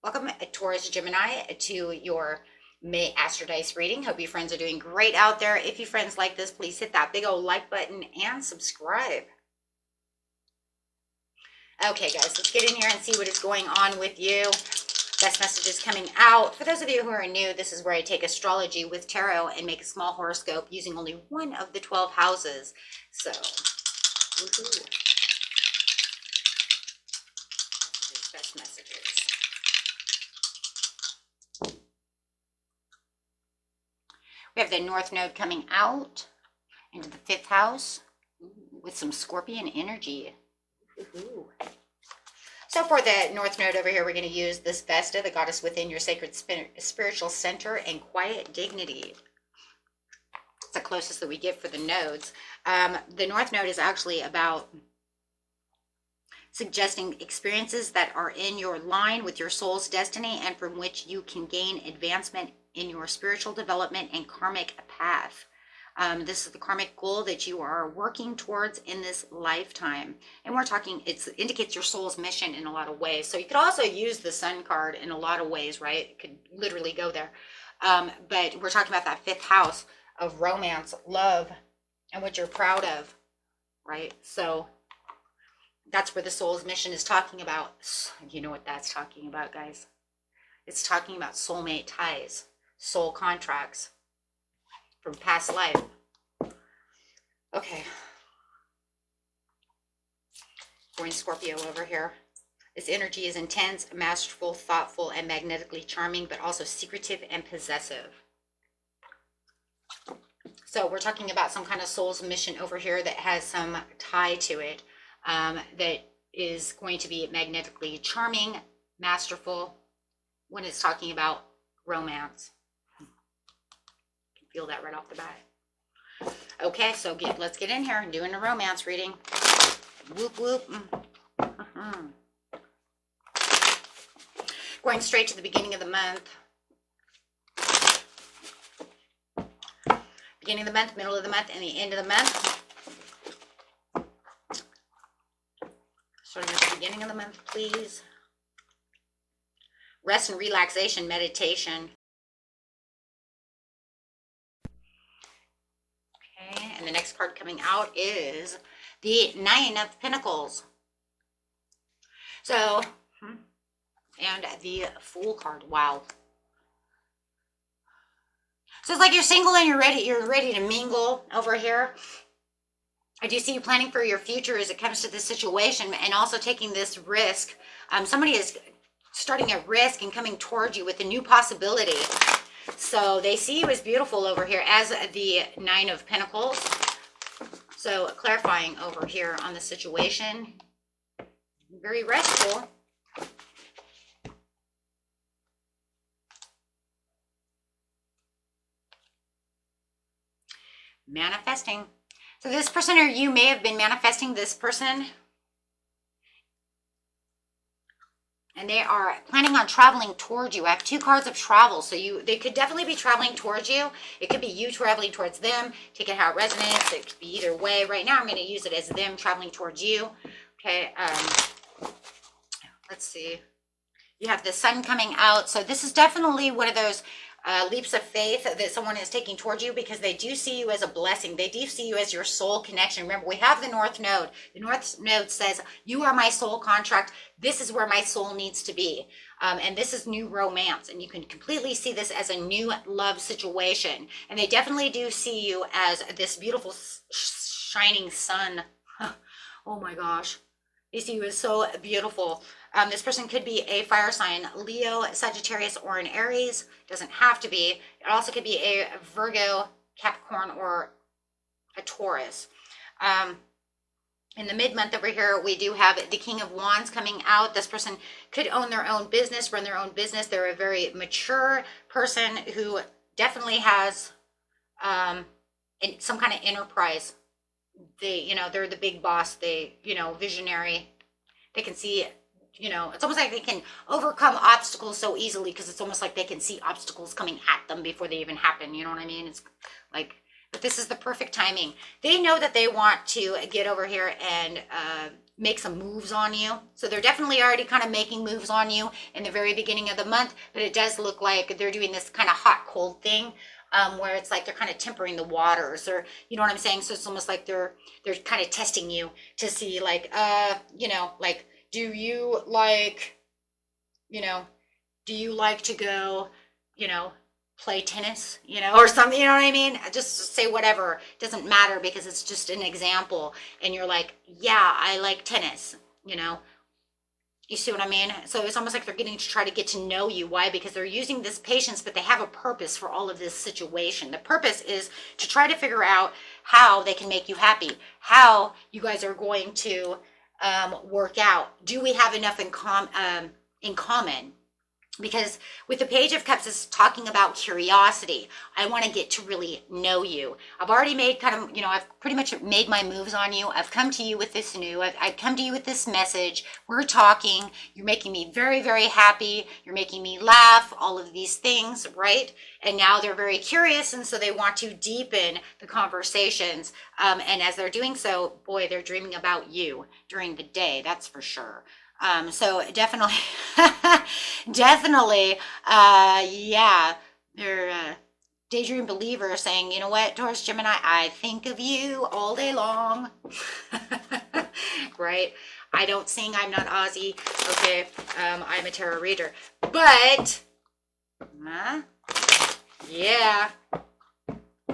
Welcome, Taurus Gemini, to your May Astro Dice reading. Hope you friends are doing great out there. If you friends like this, please hit that big old like button and subscribe. Okay, guys, let's get in here and see what is going on with you. Best messages coming out. For those of you who are new, this is where I take astrology with tarot and make a small horoscope using only one of the 12 houses. So, woohoo. Best messages. We have the North Node coming out into the 5th house with some Scorpion energy. Ooh. So for the North Node over here, we're going to use this Vesta, the goddess within your sacred spiritual center and quiet dignity. It's the closest that we get for the nodes. The North Node is actually about suggesting experiences that are in your line with your soul's destiny and from which you can gain advancement in your spiritual development and karmic path. This is the karmic goal that you are working towards in this lifetime. And we're talking, it indicates your soul's mission in a lot of ways. So you could also use the Sun card in a lot of ways, right? It could literally go there. But we're talking about that 5th house of romance, love, and what you're proud of, right? So that's where the soul's mission is talking about. You know what that's talking about, guys? It's talking about soulmate ties, soul contracts from past life. Okay. Going Scorpio over here. This energy is intense, masterful, thoughtful, and magnetically charming, but also secretive and possessive. So we're talking about some kind of soul's mission over here that has some tie to it, that is going to be magnetically charming, masterful, when it's talking about romance. Feel that right off the bat. Okay, so let's get in here and doing a romance reading. Whoop, whoop. Going straight to the beginning of the month. Beginning of the month, middle of the month, and the end of the month. Starting at the beginning of the month, please. Rest and relaxation, meditation. And the next card coming out is the 9 of Pentacles. So, and the Fool card. Wow. So it's like you're single and you're ready to mingle over here. I do see you planning for your future as it comes to this situation and also taking this risk. Somebody is starting a risk and coming towards you with a new possibility. So they see you as beautiful over here as the 9 of Pentacles. So clarifying over here on the situation. Very restful. Manifesting. So this person, or you may have been manifesting this person, and they are planning on traveling towards you. I have 2 cards of travel, so they could definitely be traveling towards you. It could be you traveling towards them. Take it how it resonates. It could be either way. Right now, I'm going to use it as them traveling towards you. Okay. Let's see. You have the Sun coming out, so this is definitely one of those leaps of faith that someone is taking towards you because they do see you as a blessing. They do see you as your soul connection. Remember, we have the North Node. The North Node says, you are my soul contract. This is where my soul needs to be. And this is new romance. And you can completely see this as a new love situation. And they definitely do see you as this beautiful shining sun. Oh my gosh. They see you as so beautiful. This person could be a fire sign, Leo, Sagittarius, or an Aries. Doesn't have to be. It also could be a Virgo, Capricorn, or a Taurus. In the mid-month over here, we do have the King of Wands coming out. This person could own their own business, run their own business. They're a very mature person who definitely has some kind of enterprise. They're the big boss. They, visionary. They can see, it's almost like they can overcome obstacles so easily because it's almost like they can see obstacles coming at them before they even happen. You know what I mean? It's like, but this is the perfect timing. They know that they want to get over here and make some moves on you. So they're definitely already kind of making moves on you in the very beginning of the month, but it does look like they're doing this kind of hot cold thing, where it's like they're kind of tempering the waters, or you know what I'm saying? So it's almost like they're kind of testing you to see like, you know, like, do you like, you know, do you like to go, you know, play tennis, you know, or something, you know what I mean? Just say whatever. It doesn't matter because it's just an example. And you're like, yeah, I like tennis, you know. You see what I mean? So it's almost like they're getting to try to get to know you. Why? Because they're using this patience, but they have a purpose for all of this situation. The purpose is to try to figure out how they can make you happy, how you guys are going to work out. Do we have enough in common? Because with the Page of Cups, it's talking about curiosity. I want to get to really know you. I've already made kind of, you know, I've pretty much made my moves on you. I've come to you with this I've come to you with this message. We're talking. You're making me very, very happy. You're making me laugh, all of these things, right? And now they're very curious, and so they want to deepen the conversations. And as they're doing so, boy, they're dreaming about you during the day, that's for sure. So definitely, definitely, yeah, they're daydream believer saying, you know what, Taurus, Gemini, I think of you all day long, right? I don't sing, I'm not Aussie, okay, I'm a tarot reader, but, yeah,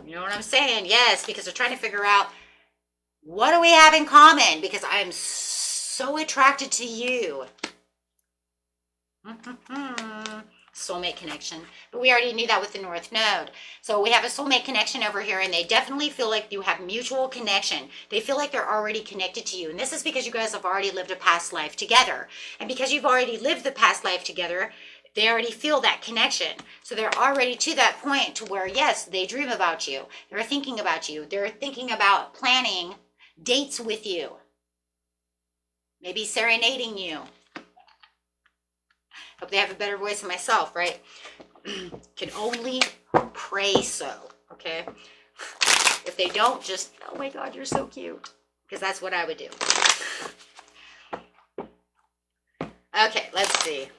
you know what I'm saying? Yes, because they're trying to figure out, what do we have in common? Because I'm so attracted to you. Soulmate connection. But we already knew that with the North Node. So we have a soulmate connection over here, and they definitely feel like you have mutual connection. They feel like they're already connected to you. And this is because you guys have already lived a past life together. And because you've already lived the past life together, they already feel that connection. So they're already to that point to where, yes, they dream about you. They're thinking about you. They're thinking about planning dates with you. Maybe serenading you. Hope they have a better voice than myself, right? Can only pray so, okay? If they don't, just, oh my God, you're so cute. Because that's what I would do. Okay, let's see.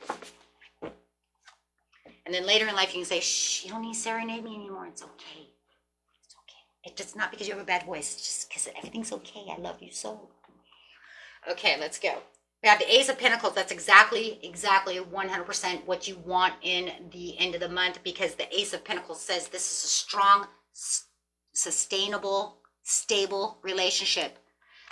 And then later in life, you can say, shh, you don't need to serenade me anymore. It's okay. It's okay. It's just not because you have a bad voice. It's just because everything's okay. I love you so. Okay, let's go. We have the Ace of Pentacles. That's exactly 100% what you want in the end of the month, because the Ace of Pentacles says this is a strong, sustainable, stable relationship.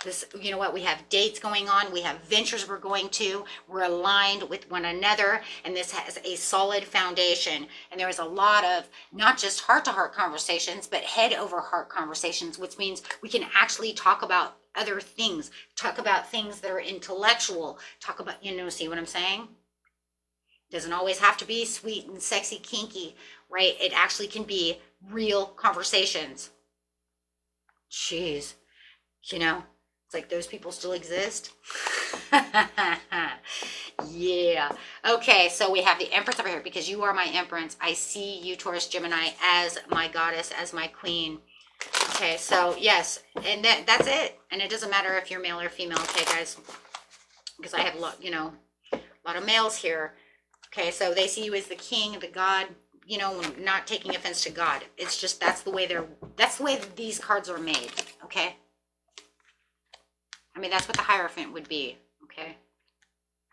This, you know what, we have dates going on, we have ventures we're going to, we're aligned with one another, and this has a solid foundation. And there is a lot of not just heart-to-heart conversations, but head-over-heart conversations, which means we can actually talk about other things, talk about things that are intellectual, talk about, you know, see what I'm saying? Doesn't always have to be sweet and sexy, kinky, right? It actually can be real conversations. Jeez, you know? It's like those people still exist. Yeah. Okay, so we have the Empress over here, because you are my Empress. I see you, Taurus, Gemini, as my goddess, as my queen. Okay, so yes, and that's it. And it doesn't matter if you're male or female, okay, guys? Because I have a lot of males here. Okay, so they see you as the king, the god. You know, not taking offense to God. It's just that's the way these cards are made. Okay. I mean, that's what the Hierophant would be, okay?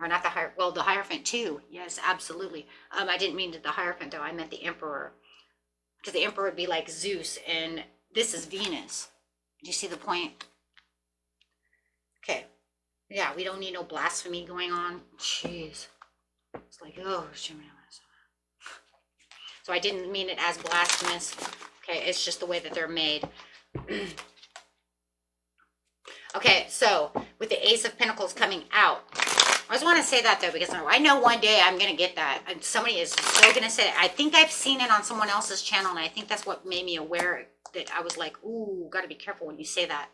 Or not the Hierophant, well, the Hierophant too. Yes, absolutely. I didn't mean the Hierophant though, I meant the Emperor. Because the Emperor would be like Zeus, and this is Venus. Do you see the point? Okay. Yeah, we don't need no blasphemy going on. Jeez. It's like, oh, so I didn't mean it as blasphemous. Okay, it's just the way that they're made. Okay, so with the Ace of Pentacles coming out, I just want to say that though, because I know one day I'm going to get that. And somebody is so going to say it. I think I've seen it on someone else's channel, and I think that's what made me aware that I was like, ooh, got to be careful when you say that.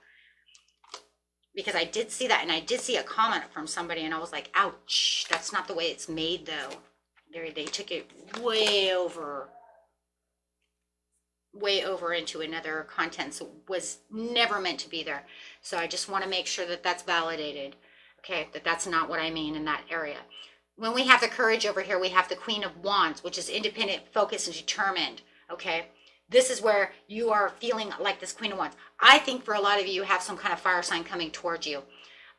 Because I did see that, and I did see a comment from somebody, and I was like, ouch, that's not the way it's made though. They took it way over into another content, so was never meant to be there. So I just want to make sure that that's validated. Okay, that's not what I mean in that area. When we have the courage over here, we have the Queen of Wands, which is independent, focused, and determined. Okay, this is where you are feeling like this Queen of Wands. I think for a lot of you have some kind of fire sign coming towards you.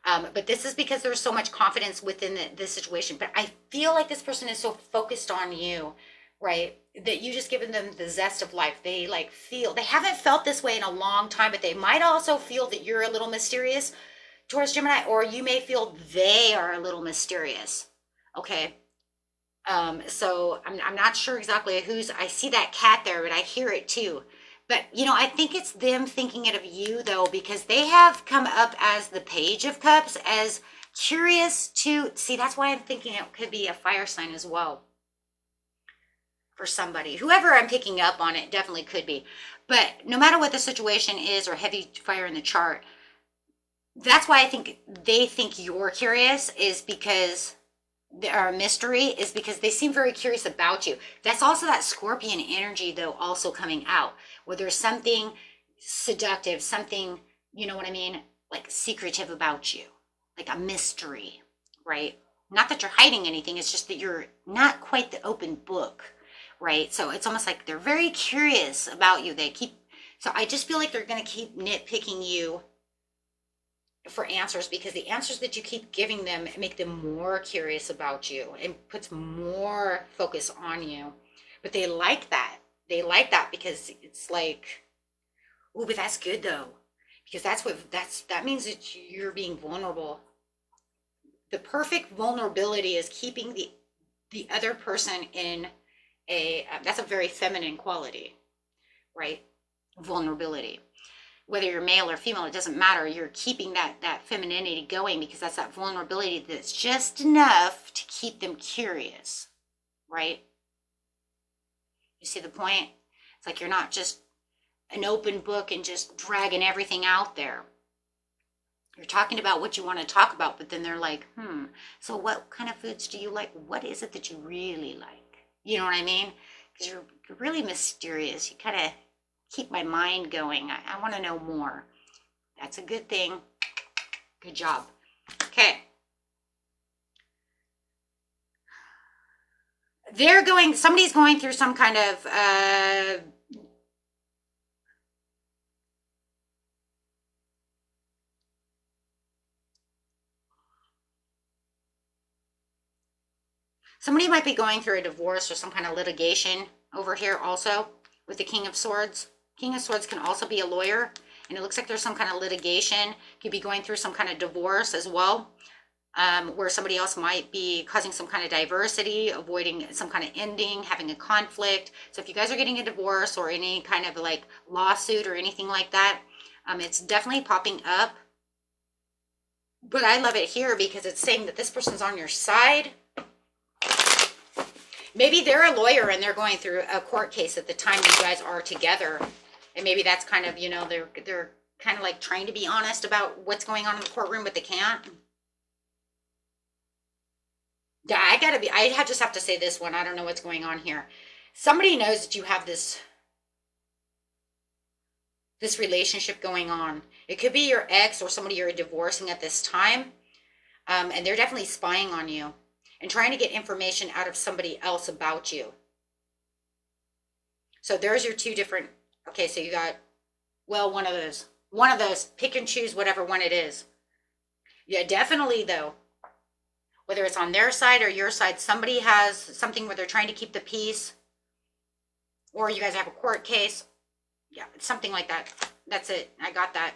But this is because there's so much confidence within this situation. But I feel like this person is so focused on you, right? That you just given them the zest of life. They like feel, they haven't felt this way in a long time, but they might also feel that you're a little mysterious towards Gemini, or you may feel they are a little mysterious. Okay. So I'm not sure exactly who's, I see that cat there, but I hear it too. But, you know, I think it's them thinking it of you, though, because they have come up as the Page of Cups, as curious to see. That's why I'm thinking it could be a fire sign as well for somebody. Whoever I'm picking up on, it definitely could be. But no matter what the situation is, or heavy fire in the chart, that's why I think they think you're curious, is because our mystery is because they seem very curious about you. That's also that Scorpion energy, though, also coming out, where there's something seductive, something, you know what I mean, like secretive about you, like a mystery, right? Not that you're hiding anything, it's just that you're not quite the open book, right? So it's almost like they're very curious about you. So I just feel like they're going to keep nitpicking you for answers, because the answers that you keep giving them make them more curious about you and puts more focus on you. But they like that. They like that because it's like, oh, but that's good though, because that means that you're being vulnerable. The perfect vulnerability is keeping the other person in that's a very feminine quality, right? Vulnerability. Whether you're male or female, it doesn't matter. You're keeping that femininity going, because that's that vulnerability that's just enough to keep them curious, right? You see the point? It's like you're not just an open book and just dragging everything out there. You're talking about what you want to talk about, but then they're like, so what kind of foods do you like? What is it that you really like? You know what I mean? Because you're really mysterious. You kind of keep my mind going. I want to know more. That's a good thing. Good job. Okay. Somebody's going through some kind of somebody might be going through a divorce or some kind of litigation over here also with the King of Swords. King of Swords can also be a lawyer, and it looks like there's some kind of litigation. Could be going through some kind of divorce as well, where somebody else might be causing some kind of diversity, avoiding some kind of ending, having a conflict. So if you guys are getting a divorce or any kind of like lawsuit or anything like that, it's definitely popping up. But I love it here because it's saying that this person's on your side. Maybe they're a lawyer and they're going through a court case at the time you guys are together. And maybe that's kind of, you know, they're kind of like trying to be honest about what's going on in the courtroom, but they can't. Yeah, I just have to say this one. I don't know what's going on here. Somebody knows that you have this relationship going on. It could be your ex or somebody you're divorcing at this time. And they're definitely spying on you and trying to get information out of somebody else about you. So there's your two different, okay, so you got, well, one of those, pick and choose whatever one it is. Yeah, definitely though, whether it's on their side or your side, somebody has something where they're trying to keep the peace, or you guys have a court case. Yeah, it's something like that. That's it. I got that.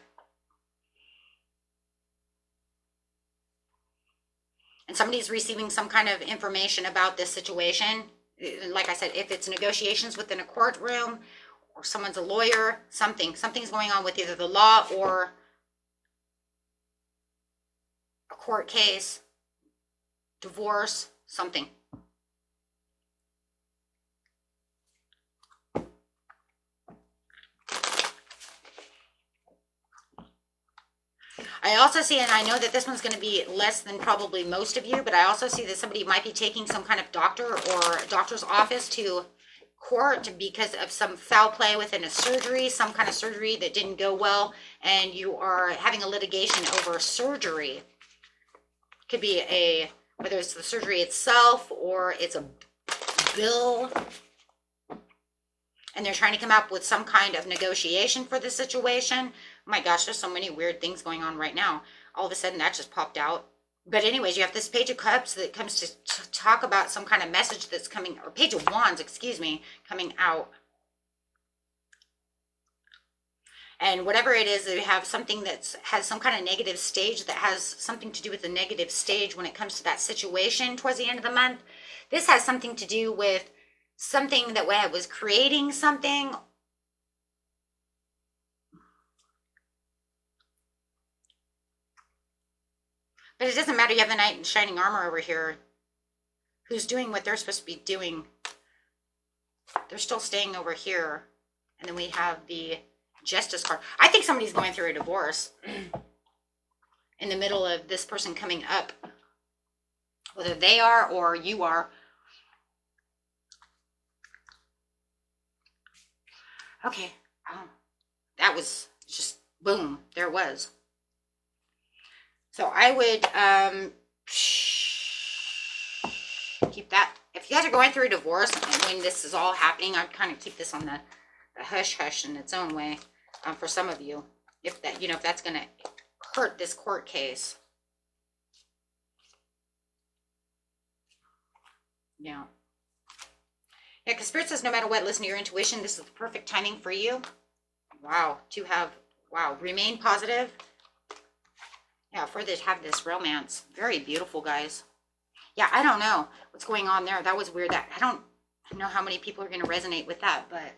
And somebody's receiving some kind of information about this situation. Like I said, if it's negotiations within a courtroom, or someone's a lawyer, something's going on with either the law or a court case, divorce, something. I also see, and I know that this one's going to be less than probably most of you, but I also see that somebody might be taking some kind of doctor or doctor's office to court because of some foul play within a surgery, some kind of surgery that didn't go well, and you are having a litigation over surgery. Could be whether it's the surgery itself or it's a bill. And they're trying to come up with some kind of negotiation for the situation. Oh my gosh, there's so many weird things going on right now. All of a sudden that just popped out. But anyways, you have this Page of Cups that comes to talk about some kind of message that's coming, or Page of Wands, excuse me, coming out. And whatever it is, they have something that has some kind of negative stage that has something to do with the negative stage when it comes to that situation towards the end of the month. This has something to do with something that was creating something. But it doesn't matter. You have the Knight in Shining Armor over here who's doing what they're supposed to be doing. They're still staying over here. And then we have the Justice card. I think somebody's going through a divorce in the middle of this person coming up. Whether they are or you are. Okay. That was just boom. There it was. So I would keep that. If you guys are going through a divorce and when this is all happening, I'd kind of keep this on the hush-hush in its own way for some of you. If that, if that's going to hurt this court case. Yeah. Yeah, because Spirit says no matter what, listen to your intuition. This is the perfect timing for you. Wow. Remain positive. Yeah, for this, have this romance. Very beautiful, guys. Yeah, I don't know what's going on there. That was weird. I don't know how many people are going to resonate with that, but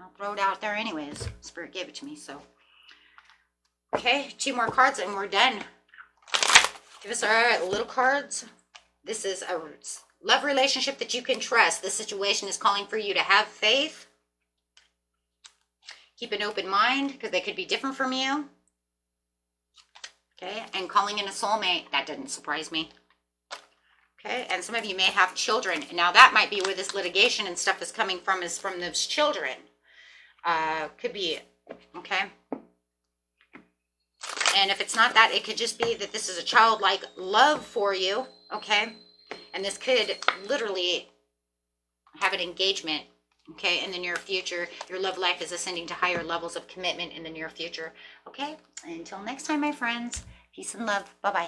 I'll throw it out there anyways. Spirit gave it to me, so. Okay, 2 more cards and we're done. Give us our little cards. This is a love relationship that you can trust. This situation is calling for you to have faith. Keep an open mind because they could be different from you. Okay, and calling in a soulmate, that didn't surprise me. Okay, and some of you may have children. Now that might be where this litigation and stuff is coming from, is from those children. Could be, okay. And if it's not that, it could just be that this is a childlike love for you, okay. And this could literally have an engagement, okay, in the near future. Your love life is ascending to higher levels of commitment in the near future, okay. Until next time, my friends, peace and love. Bye-bye.